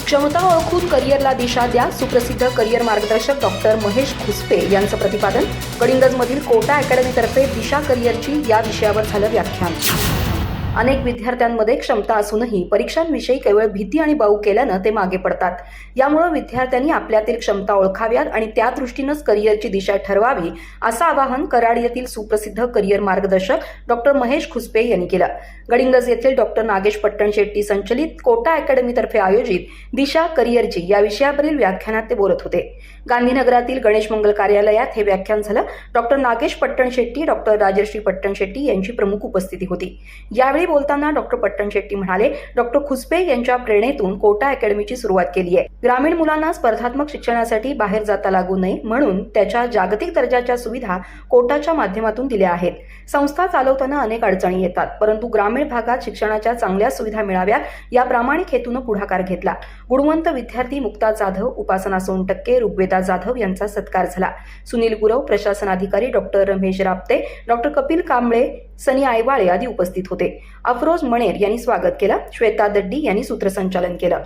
क्षमता ओळखून करिअरला दिशा द्या, सुप्रसिद्ध करिअर मार्गदर्शक डॉक्टर महेश खुसपे यांचं प्रतिपादन. गडिंग्लजमधील कोटा अकॅडमीतर्फे दिशा करिअरची या विषयावर झालं व्याख्यान. अनेक विद्यार्थ्यांमध्ये क्षमता असूनही परीक्षांविषयी केवळ भीती आणि बाऊ केल्यानं ते मागे पडतात. यामुळे विद्यार्थ्यांनी आपल्यातील क्षमता ओळखाव्यात आणि त्या दृष्टीनंच करिअरची दिशा ठरवावी, असं आवाहन कराड येथील सुप्रसिद्ध करिअर मार्गदर्शक डॉक्टर महेश खुसपे यांनी केलं. गडिंग्लज येथील डॉक्टर नागेश पट्टणशेट्टी संचलित कोटा अकॅडमीतर्फे आयोजित दिशा करिअरची या विषयावरील व्याख्यानात ते बोलत होते. गांधीनगरातील गणेश मंगल कार्यालयात हे व्याख्यान झालं. डॉक्टर नागेश पट्टणशेट्टी, डॉक्टर राजश्री पट्टणशेट्टी यांची प्रमुख उपस्थिती होती. यावेळी बोलताना डॉक्टर पट्टणशेट्टी म्हणाले, डॉक्टर खुसपे यांच्या प्रेरणेतून कोटा अकॅडमीची सुरुवात केली आहे. ग्रामीण मुलांना स्पर्धात्मक शिक्षणासाठी बाहेर जाता लागू नये म्हणून त्याच्या जागतिक दर्जाच्या सुविधा कोटाच्या माध्यमातून दिल्या आहेत. संस्था चालवताना अनेक अडचणी येतात, परंतु ग्रामीण भागात शिक्षणाच्या चांगल्या सुविधा मिळाव्यात या प्रामाणिक हेतून पुढाकार घेतला. गुणवंत विद्यार्थी मुक्ता जाधव, उपासना सोनटक्के, ऋग्वेदा जाधव यांचा सत्कार झाला. सुनील गुरव, प्रशासन अधिकारी डॉक्टर रमेश राप्ते, डॉक्टर कपिल कांबळे, सनी आयवाळे आदी उपस्थित होते. अफरोज मणेर यांनी स्वागत केलं. श्वेता दड्डी यांनी सूत्रसंचालन केलं.